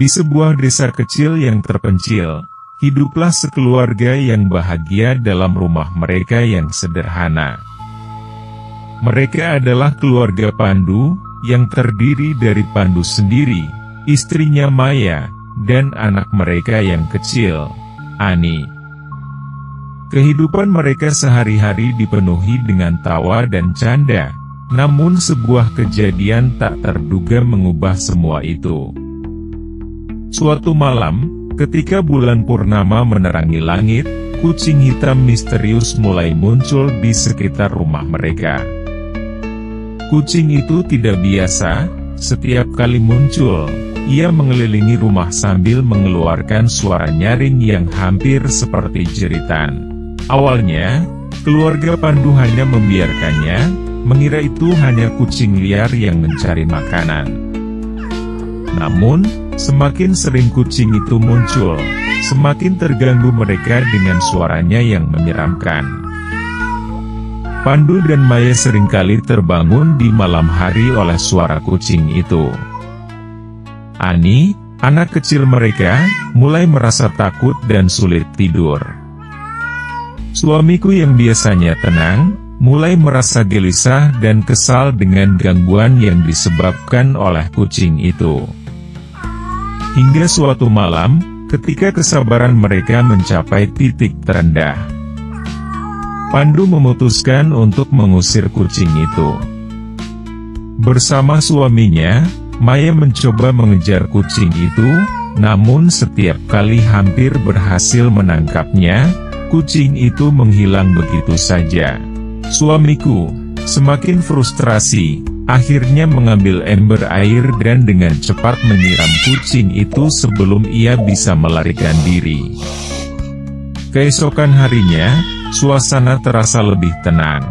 Di sebuah desa kecil yang terpencil, hiduplah sekeluarga yang bahagia dalam rumah mereka yang sederhana. Mereka adalah keluarga Pandu, yang terdiri dari Pandu sendiri, istrinya Maya, dan anak mereka yang kecil, Ani. Kehidupan mereka sehari-hari dipenuhi dengan tawa dan canda, namun sebuah kejadian tak terduga mengubah semua itu. Suatu malam, ketika bulan purnama menerangi langit, kucing hitam misterius mulai muncul di sekitar rumah mereka. Kucing itu tidak biasa, setiap kali muncul, ia mengelilingi rumah sambil mengeluarkan suara nyaring yang hampir seperti jeritan. Awalnya, keluarga Pandu hanya membiarkannya, mengira itu hanya kucing liar yang mencari makanan. Namun, semakin sering kucing itu muncul, semakin terganggu mereka dengan suaranya yang menyeramkan. Pandu dan Maya seringkali terbangun di malam hari oleh suara kucing itu. Ani, anak kecil mereka, mulai merasa takut dan sulit tidur. Suamiku yang biasanya tenang, mulai merasa gelisah dan kesal dengan gangguan yang disebabkan oleh kucing itu. Hingga suatu malam, ketika kesabaran mereka mencapai titik terendah, Pandu memutuskan untuk mengusir kucing itu. Bersama suaminya, Maya mencoba mengejar kucing itu, namun setiap kali hampir berhasil menangkapnya, kucing itu menghilang begitu saja. Suamiku, semakin frustrasi, akhirnya mengambil ember air dan dengan cepat menyiram kucing itu sebelum ia bisa melarikan diri. Keesokan harinya, suasana terasa lebih tenang.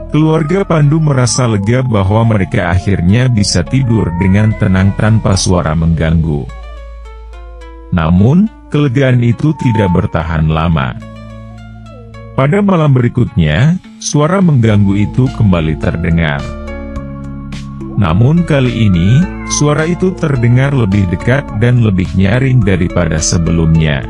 Keluarga Pandu merasa lega bahwa mereka akhirnya bisa tidur dengan tenang tanpa suara mengganggu. Namun, kelegaan itu tidak bertahan lama. Pada malam berikutnya, suara mengganggu itu kembali terdengar. Namun kali ini, suara itu terdengar lebih dekat dan lebih nyaring daripada sebelumnya.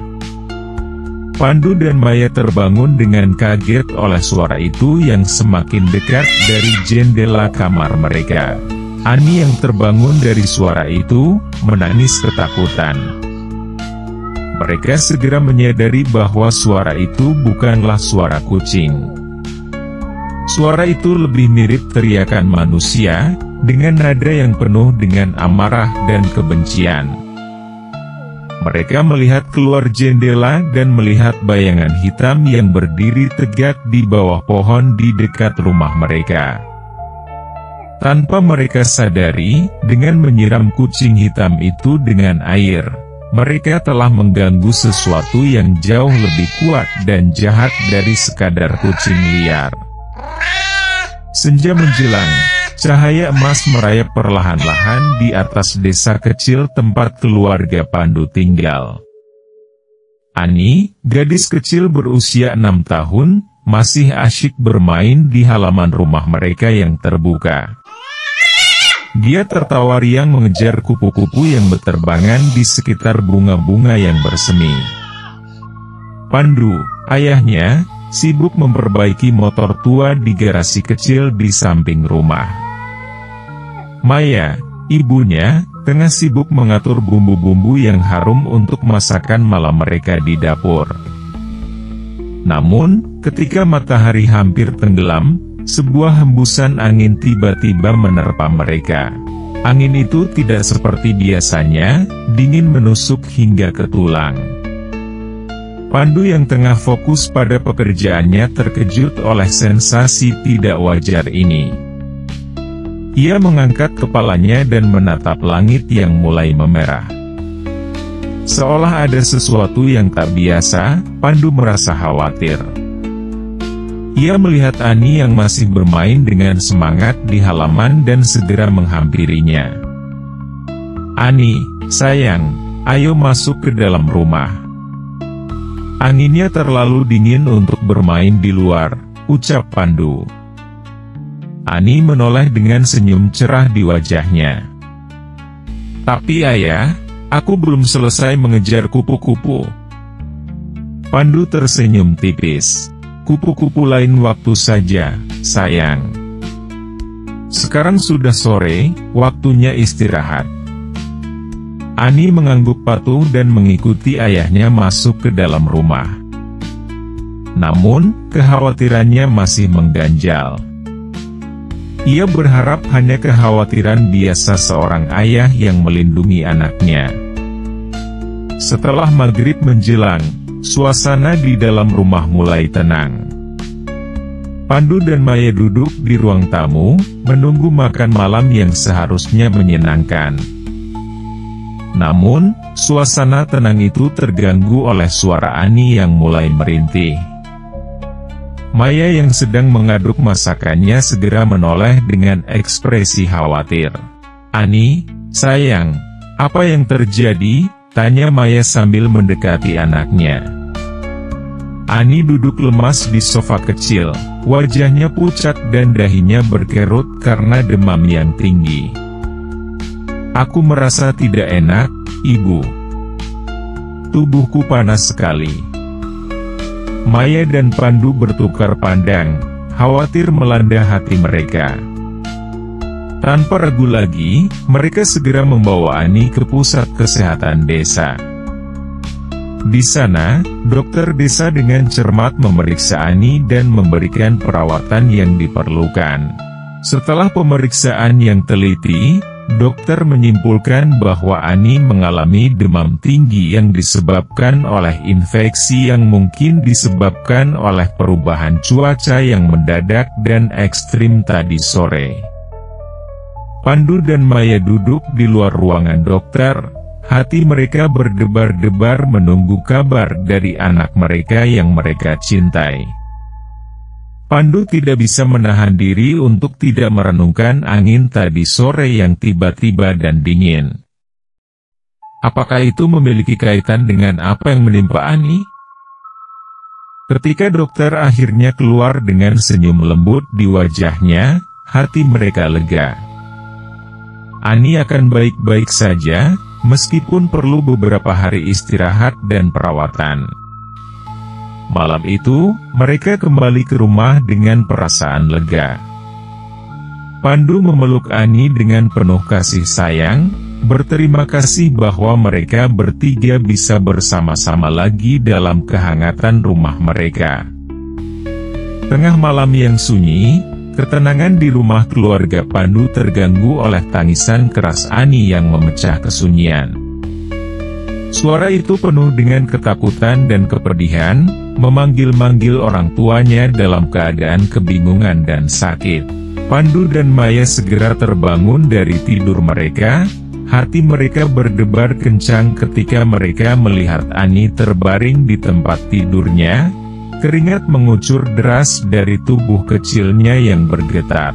Pandu dan Maya terbangun dengan kaget oleh suara itu yang semakin dekat dari jendela kamar mereka. Ani yang terbangun dari suara itu, menangis ketakutan. Mereka segera menyadari bahwa suara itu bukanlah suara kucing. Suara itu lebih mirip teriakan manusia, dengan nada yang penuh dengan amarah dan kebencian. Mereka melihat keluar jendela dan melihat bayangan hitam yang berdiri tegak di bawah pohon di dekat rumah mereka. Tanpa mereka sadari, dengan menyiram kucing hitam itu dengan air, mereka telah mengganggu sesuatu yang jauh lebih kuat dan jahat dari sekadar kucing liar. Senja menjelang, cahaya emas merayap perlahan-lahan di atas desa kecil tempat keluarga Pandu tinggal. Ani, gadis kecil berusia 6 tahun, masih asyik bermain di halaman rumah mereka yang terbuka. Dia tertawa riang mengejar kupu-kupu yang berterbangan di sekitar bunga-bunga yang bersemi. Pandu, ayahnya, sibuk memperbaiki motor tua di garasi kecil di samping rumah. Maya, ibunya, tengah sibuk mengatur bumbu-bumbu yang harum untuk masakan malam mereka di dapur. Namun, ketika matahari hampir tenggelam, sebuah hembusan angin tiba-tiba menerpa mereka. Angin itu tidak seperti biasanya, dingin menusuk hingga ke tulang. Pandu yang tengah fokus pada pekerjaannya terkejut oleh sensasi tidak wajar ini. Ia mengangkat kepalanya dan menatap langit yang mulai memerah. Seolah ada sesuatu yang tak biasa, Pandu merasa khawatir. Ia melihat Ani yang masih bermain dengan semangat di halaman dan segera menghampirinya. "Ani, sayang, ayo masuk ke dalam rumah. Anginnya terlalu dingin untuk bermain di luar," ucap Pandu. Ani menoleh dengan senyum cerah di wajahnya. Tapi ayah, aku belum selesai mengejar kupu-kupu. Pandu tersenyum tipis. Kupu-kupu lain waktu saja, sayang. Sekarang sudah sore, waktunya istirahat. Ani mengangguk patuh dan mengikuti ayahnya masuk ke dalam rumah. Namun, kekhawatirannya masih mengganjal. Ia berharap hanya kekhawatiran biasa seorang ayah yang melindungi anaknya. Setelah maghrib menjelang, suasana di dalam rumah mulai tenang. Pandu dan Maya duduk di ruang tamu, menunggu makan malam yang seharusnya menyenangkan. Namun, suasana tenang itu terganggu oleh suara Ani yang mulai merintih. Maya yang sedang mengaduk masakannya segera menoleh dengan ekspresi khawatir. "Ani, sayang, apa yang terjadi?" tanya Maya sambil mendekati anaknya. Ani duduk lemas di sofa kecil, wajahnya pucat dan dahinya berkerut karena demam yang tinggi. "Aku merasa tidak enak, Ibu. Tubuhku panas sekali." Maya dan Pandu bertukar pandang, khawatir melanda hati mereka. Tanpa ragu lagi, mereka segera membawa Ani ke pusat kesehatan desa. Di sana, dokter desa dengan cermat memeriksa Ani dan memberikan perawatan yang diperlukan. Setelah pemeriksaan yang teliti, dokter menyimpulkan bahwa Ani mengalami demam tinggi yang disebabkan oleh infeksi yang mungkin disebabkan oleh perubahan cuaca yang mendadak dan ekstrim tadi sore. Pandu dan Maya duduk di luar ruangan dokter, hati mereka berdebar-debar menunggu kabar dari anak mereka yang mereka cintai. Pandu tidak bisa menahan diri untuk tidak merenungkan angin tadi sore yang tiba-tiba dan dingin. Apakah itu memiliki kaitan dengan apa yang menimpa Ani? Ketika dokter akhirnya keluar dengan senyum lembut di wajahnya, hati mereka lega. Ani akan baik-baik saja, meskipun perlu beberapa hari istirahat dan perawatan. Malam itu, mereka kembali ke rumah dengan perasaan lega. Pandu memeluk Ani dengan penuh kasih sayang, berterima kasih bahwa mereka bertiga bisa bersama-sama lagi dalam kehangatan rumah mereka. Tengah malam yang sunyi, ketenangan di rumah keluarga Pandu terganggu oleh tangisan keras Ani yang memecah kesunyian. Suara itu penuh dengan ketakutan dan kepedihan, memanggil-manggil orang tuanya dalam keadaan kebingungan dan sakit. Pandu dan Maya segera terbangun dari tidur mereka, hati mereka berdebar kencang ketika mereka melihat Ani terbaring di tempat tidurnya, keringat mengucur deras dari tubuh kecilnya yang bergetar.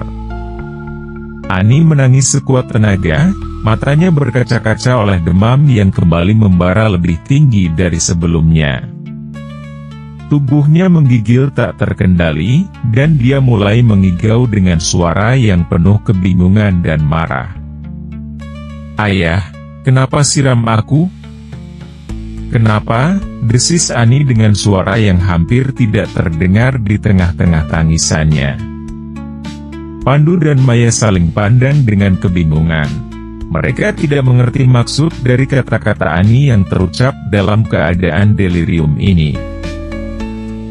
Ani menangis sekuat tenaga, matanya berkaca-kaca oleh demam yang kembali membara lebih tinggi dari sebelumnya. Tubuhnya menggigil tak terkendali, dan dia mulai mengigau dengan suara yang penuh kebingungan dan marah. "Ayah, kenapa siram aku? Kenapa?" desis Ani dengan suara yang hampir tidak terdengar di tengah-tengah tangisannya. Pandu dan Maya saling pandang dengan kebingungan. Mereka tidak mengerti maksud dari kata-kata Ani yang terucap dalam keadaan delirium ini.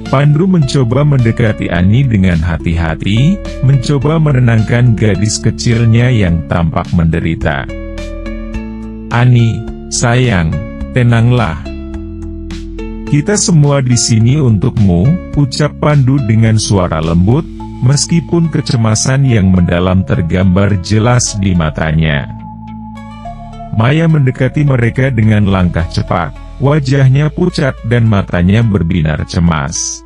Pandu mencoba mendekati Ani dengan hati-hati, mencoba menenangkan gadis kecilnya yang tampak menderita. "Ani, sayang, tenanglah. Kita semua di sini untukmu," ucap Pandu dengan suara lembut, meskipun kecemasan yang mendalam tergambar jelas di matanya. Maya mendekati mereka dengan langkah cepat, wajahnya pucat dan matanya berbinar cemas.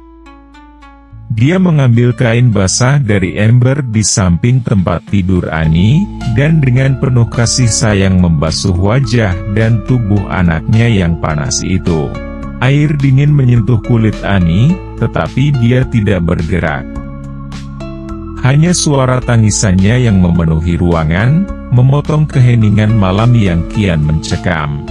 Dia mengambil kain basah dari ember di samping tempat tidur Ani, dan dengan penuh kasih sayang membasuh wajah dan tubuh anaknya yang panas itu. Air dingin menyentuh kulit Ani, tetapi dia tidak bergerak. Hanya suara tangisannya yang memenuhi ruangan, memotong keheningan malam yang kian mencekam.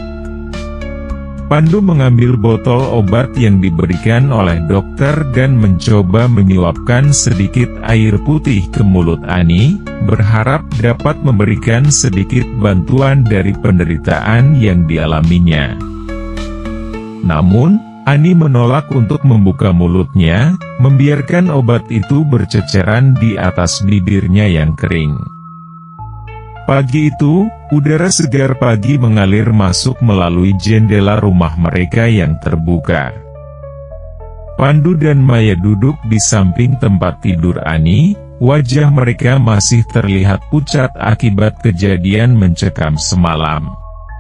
Pandu mengambil botol obat yang diberikan oleh dokter dan mencoba menyuapkan sedikit air putih ke mulut Ani, berharap dapat memberikan sedikit bantuan dari penderitaan yang dialaminya. Namun, Ani menolak untuk membuka mulutnya, membiarkan obat itu berceceran di atas bibirnya yang kering. Pagi itu, udara segar pagi mengalir masuk melalui jendela rumah mereka yang terbuka. Pandu dan Maya duduk di samping tempat tidur Ani, wajah mereka masih terlihat pucat akibat kejadian mencekam semalam.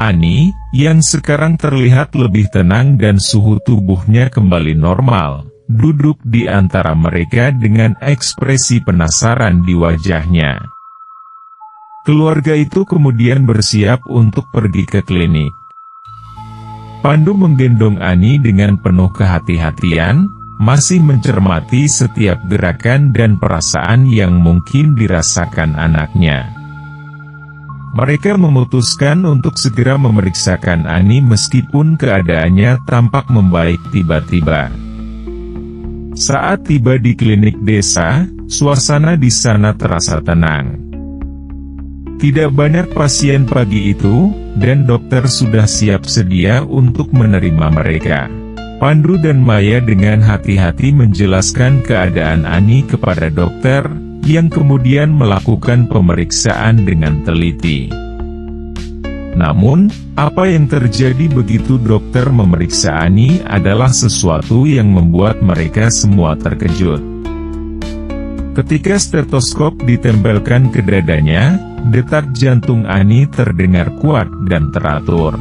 Ani, yang sekarang terlihat lebih tenang dan suhu tubuhnya kembali normal, duduk di antara mereka dengan ekspresi penasaran di wajahnya. Keluarga itu kemudian bersiap untuk pergi ke klinik. Pandu menggendong Ani dengan penuh kehati-hatian, masih mencermati setiap gerakan dan perasaan yang mungkin dirasakan anaknya. Mereka memutuskan untuk segera memeriksakan Ani meskipun keadaannya tampak membaik tiba-tiba. Saat tiba di klinik desa, suasana di sana terasa tenang. Tidak banyak pasien pagi itu, dan dokter sudah siap sedia untuk menerima mereka. Pandu dan Maya dengan hati-hati menjelaskan keadaan Ani kepada dokter, yang kemudian melakukan pemeriksaan dengan teliti. Namun, apa yang terjadi begitu dokter memeriksa Ani adalah sesuatu yang membuat mereka semua terkejut. Ketika stetoskop ditempelkan ke dadanya, detak jantung Ani terdengar kuat dan teratur.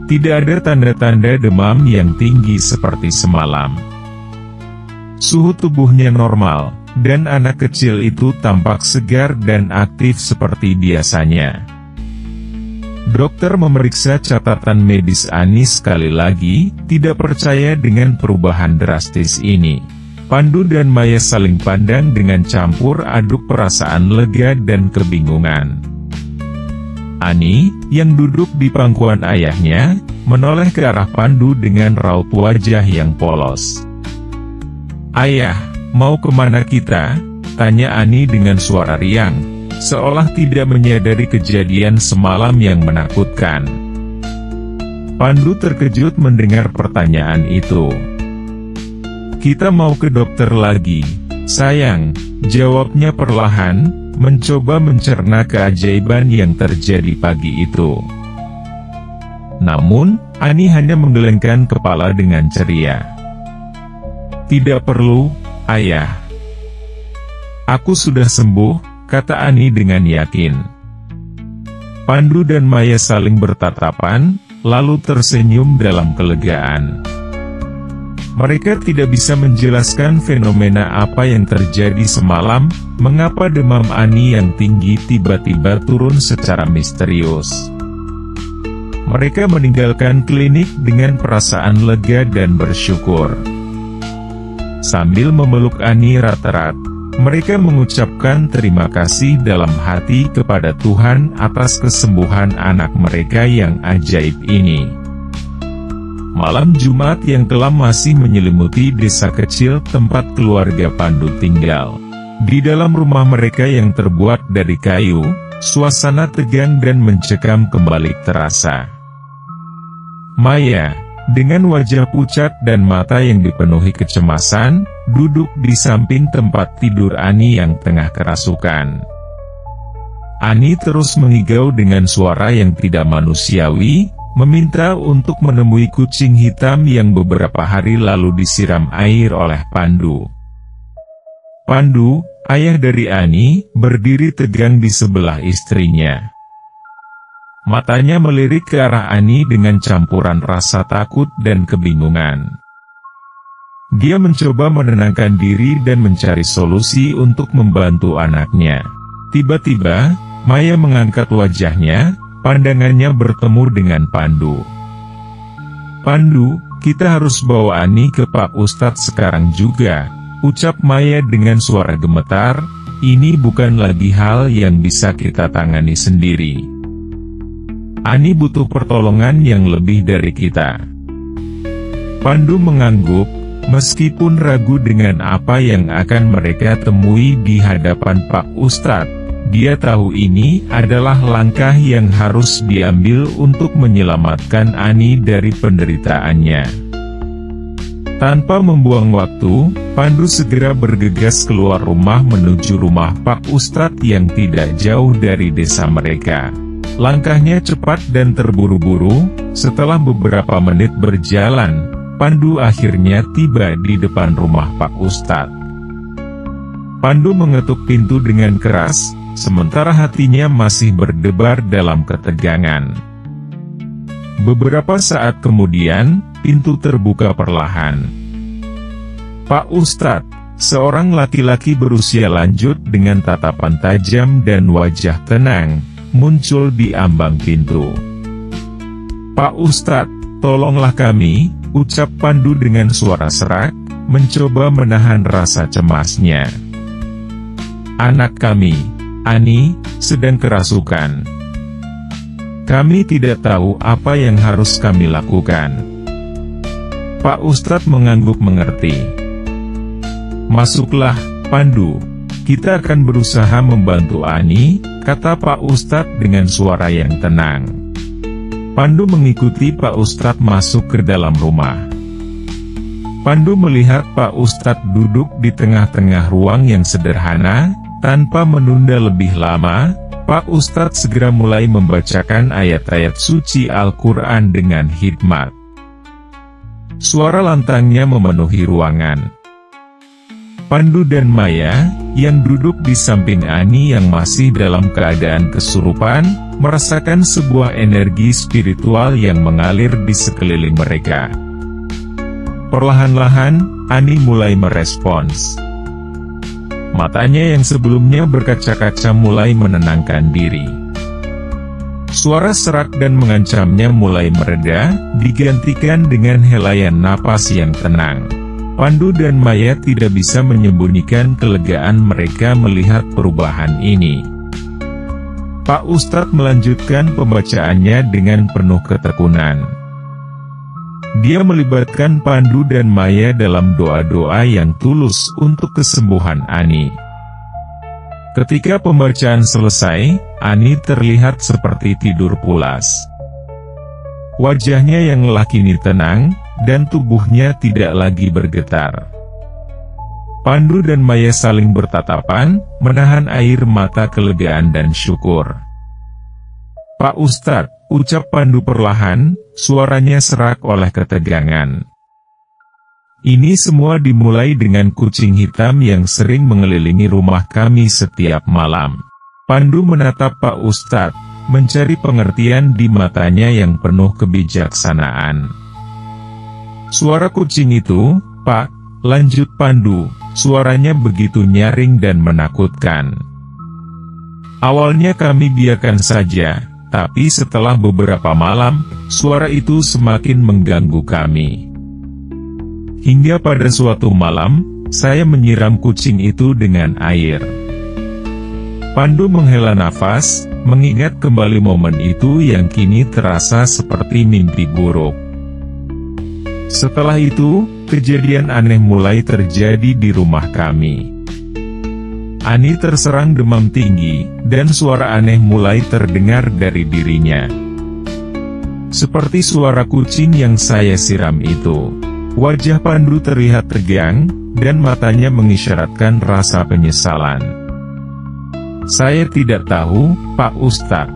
Tidak ada tanda-tanda demam yang tinggi seperti semalam. Suhu tubuhnya normal, dan anak kecil itu tampak segar dan aktif seperti biasanya. Dokter memeriksa catatan medis Ani sekali lagi, tidak percaya dengan perubahan drastis ini. Pandu dan Maya saling pandang dengan campur aduk perasaan lega dan kebingungan. Ani, yang duduk di pangkuan ayahnya, menoleh ke arah Pandu dengan raut wajah yang polos. "Ayah, mau kemana kita?" tanya Ani dengan suara riang, seolah tidak menyadari kejadian semalam yang menakutkan. Pandu terkejut mendengar pertanyaan itu. "Kita mau ke dokter lagi, sayang," jawabnya perlahan, mencoba mencerna keajaiban yang terjadi pagi itu. Namun, Ani hanya menggelengkan kepala dengan ceria. "Tidak perlu, ayah. Aku sudah sembuh," kata Ani dengan yakin. Pandu dan Maya saling bertatapan, lalu tersenyum dalam kelegaan. Mereka tidak bisa menjelaskan fenomena apa yang terjadi semalam, mengapa demam Ani yang tinggi tiba-tiba turun secara misterius. Mereka meninggalkan klinik dengan perasaan lega dan bersyukur. Sambil memeluk Ani erat-erat, mereka mengucapkan terima kasih dalam hati kepada Tuhan atas kesembuhan anak mereka yang ajaib ini. Malam Jumat yang kelam masih menyelimuti desa kecil tempat keluarga Pandu tinggal. Di dalam rumah mereka yang terbuat dari kayu, suasana tegang dan mencekam kembali terasa. Maya, dengan wajah pucat dan mata yang dipenuhi kecemasan, duduk di samping tempat tidur Ani yang tengah kerasukan. Ani terus mengigau dengan suara yang tidak manusiawi, meminta untuk menemui kucing hitam yang beberapa hari lalu disiram air oleh Pandu. Pandu, ayah dari Ani, berdiri tegang di sebelah istrinya. Matanya melirik ke arah Ani dengan campuran rasa takut dan kebingungan. Dia mencoba menenangkan diri dan mencari solusi untuk membantu anaknya. Tiba-tiba, Maya mengangkat wajahnya, pandangannya bertemu dengan Pandu. "Pandu, kita harus bawa Ani ke Pak Ustadz sekarang juga," ucap Maya dengan suara gemetar, ini bukan lagi hal yang bisa kita tangani sendiri. Ani butuh pertolongan yang lebih dari kita. Pandu mengangguk, meskipun ragu dengan apa yang akan mereka temui di hadapan Pak Ustadz. Dia tahu ini adalah langkah yang harus diambil untuk menyelamatkan Ani dari penderitaannya. Tanpa membuang waktu, Pandu segera bergegas keluar rumah menuju rumah Pak Ustadz yang tidak jauh dari desa mereka. Langkahnya cepat dan terburu-buru. Setelah beberapa menit berjalan, Pandu akhirnya tiba di depan rumah Pak Ustadz. Pandu mengetuk pintu dengan keras, sementara hatinya masih berdebar dalam ketegangan. Beberapa saat kemudian, pintu terbuka perlahan. Pak Ustadz, seorang laki-laki berusia lanjut dengan tatapan tajam dan wajah tenang, muncul di ambang pintu. "Pak Ustadz, tolonglah kami," ucap Pandu dengan suara serak, mencoba menahan rasa cemasnya. "Anak kami, Ani, sedang kerasukan. Kami tidak tahu apa yang harus kami lakukan." Pak Ustadz mengangguk mengerti. "Masuklah, Pandu. Kita akan berusaha membantu Ani," kata Pak Ustadz dengan suara yang tenang. Pandu mengikuti Pak Ustadz masuk ke dalam rumah. Pandu melihat Pak Ustadz duduk di tengah-tengah ruang yang sederhana. Tanpa menunda lebih lama, Pak Ustadz segera mulai membacakan ayat-ayat suci Al-Quran dengan hikmat. Suara lantangnya memenuhi ruangan. Pandu dan Maya, yang duduk di samping Ani yang masih dalam keadaan kesurupan, merasakan sebuah energi spiritual yang mengalir di sekeliling mereka. Perlahan-lahan, Ani mulai merespons. Matanya yang sebelumnya berkaca-kaca mulai menenangkan diri. Suara serak dan mengancamnya mulai mereda, digantikan dengan helaian napas yang tenang. Pandu dan Maya tidak bisa menyembunyikan kelegaan mereka melihat perubahan ini. Pak Ustadz melanjutkan pembacaannya dengan penuh ketekunan. Dia melibatkan Pandu dan Maya dalam doa-doa yang tulus untuk kesembuhan Ani. Ketika pembacaan selesai, Ani terlihat seperti tidur pulas. Wajahnya yang kini tenang, dan tubuhnya tidak lagi bergetar. Pandu dan Maya saling bertatapan, menahan air mata kelegaan dan syukur. "Pak Ustadz," ucap Pandu perlahan, suaranya serak oleh ketegangan. "Ini semua dimulai dengan kucing hitam yang sering mengelilingi rumah kami setiap malam." Pandu menatap Pak Ustadz, mencari pengertian di matanya yang penuh kebijaksanaan. "Suara kucing itu, Pak," lanjut Pandu, suaranya begitu nyaring dan menakutkan. "Awalnya kami biarkan saja, tapi setelah beberapa malam, suara itu semakin mengganggu kami. Hingga pada suatu malam, saya menyiram kucing itu dengan air." Pandu menghela nafas, mengingat kembali momen itu yang kini terasa seperti mimpi buruk. "Setelah itu, kejadian aneh mulai terjadi di rumah kami. Ani terserang demam tinggi, dan suara aneh mulai terdengar dari dirinya. Seperti suara kucing yang saya siram itu." Wajah Pandu terlihat tegang, dan matanya mengisyaratkan rasa penyesalan. "Saya tidak tahu, Pak Ustadz.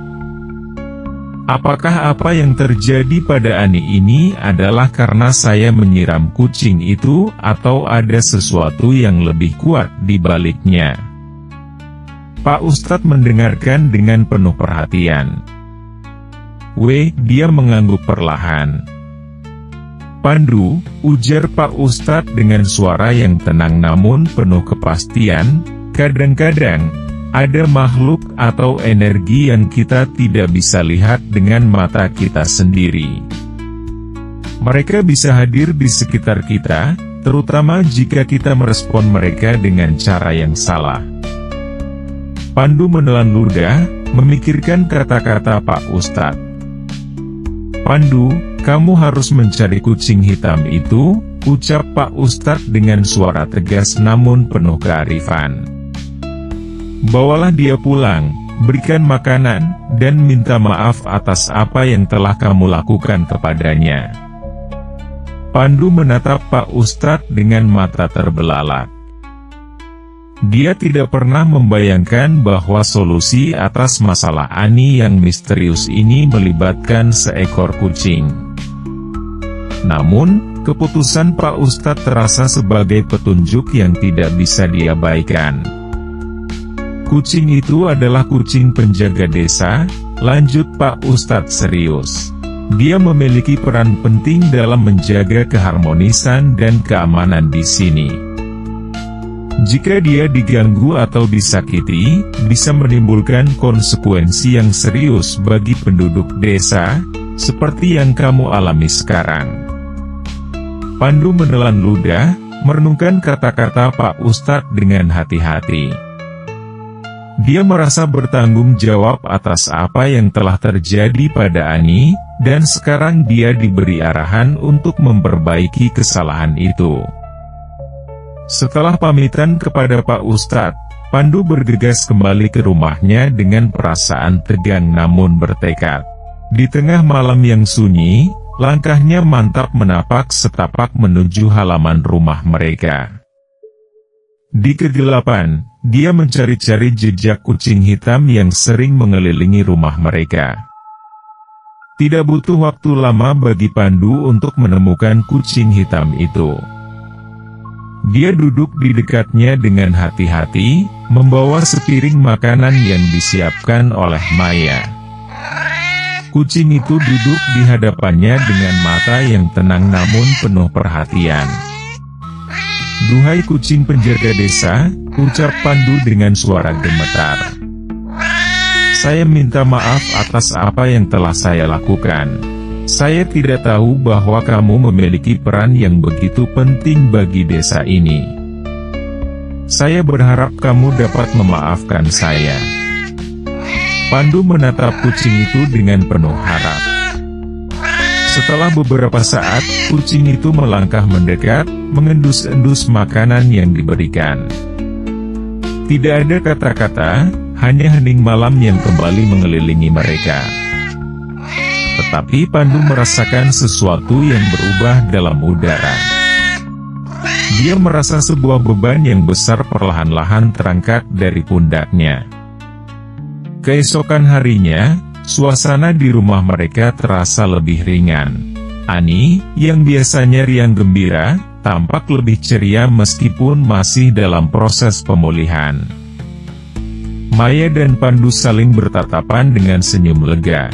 Apakah apa yang terjadi pada Ani ini adalah karena saya menyiram kucing itu, atau ada sesuatu yang lebih kuat di baliknya?" Pak Ustadz mendengarkan dengan penuh perhatian. Dia mengangguk perlahan. "Pandu," ujar Pak Ustadz dengan suara yang tenang namun penuh kepastian, "kadang-kadang, ada makhluk atau energi yang kita tidak bisa lihat dengan mata kita sendiri. Mereka bisa hadir di sekitar kita, terutama jika kita merespon mereka dengan cara yang salah. Pandu menelan ludah, memikirkan kata-kata Pak Ustadz. "Pandu, kamu harus mencari kucing hitam itu," ucap Pak Ustadz dengan suara tegas namun penuh kearifan. "Bawalah dia pulang, berikan makanan, dan minta maaf atas apa yang telah kamu lakukan kepadanya." Pandu menatap Pak Ustadz dengan mata terbelalak. Dia tidak pernah membayangkan bahwa solusi atas masalah Ani yang misterius ini melibatkan seekor kucing. Namun, keputusan Pak Ustadz terasa sebagai petunjuk yang tidak bisa diabaikan. "Kucing itu adalah kucing penjaga desa," lanjut Pak Ustadz serius. "Dia memiliki peran penting dalam menjaga keharmonisan dan keamanan di sini. Jika dia diganggu atau disakiti, bisa menimbulkan konsekuensi yang serius bagi penduduk desa, seperti yang kamu alami sekarang." Pandu menelan ludah, merenungkan kata-kata Pak Ustadz dengan hati-hati. Dia merasa bertanggung jawab atas apa yang telah terjadi pada Ani, dan sekarang dia diberi arahan untuk memperbaiki kesalahan itu. Setelah pamitan kepada Pak Ustadz, Pandu bergegas kembali ke rumahnya dengan perasaan tegang namun bertekad. Di tengah malam yang sunyi, langkahnya mantap menapak setapak menuju halaman rumah mereka. Di kegelapan, dia mencari-cari jejak kucing hitam yang sering mengelilingi rumah mereka. Tidak butuh waktu lama bagi Pandu untuk menemukan kucing hitam itu. Dia duduk di dekatnya dengan hati-hati, membawa sepiring makanan yang disiapkan oleh Maya. Kucing itu duduk di hadapannya dengan mata yang tenang namun penuh perhatian. "Duhai kucing penjaga desa," ucap Pandu dengan suara gemetar. "Saya minta maaf atas apa yang telah saya lakukan. Saya tidak tahu bahwa kamu memiliki peran yang begitu penting bagi desa ini. Saya berharap kamu dapat memaafkan saya." Pandu menatap kucing itu dengan penuh harap. Setelah beberapa saat, kucing itu melangkah mendekat, mengendus-endus makanan yang diberikan. Tidak ada kata-kata, hanya hening malam yang kembali mengelilingi mereka. Tetapi Pandu merasakan sesuatu yang berubah dalam udara. Dia merasa sebuah beban yang besar perlahan-lahan terangkat dari pundaknya. Keesokan harinya, suasana di rumah mereka terasa lebih ringan. Ani, yang biasanya riang gembira, tampak lebih ceria meskipun masih dalam proses pemulihan. Maya dan Pandu saling bertatapan dengan senyum lega.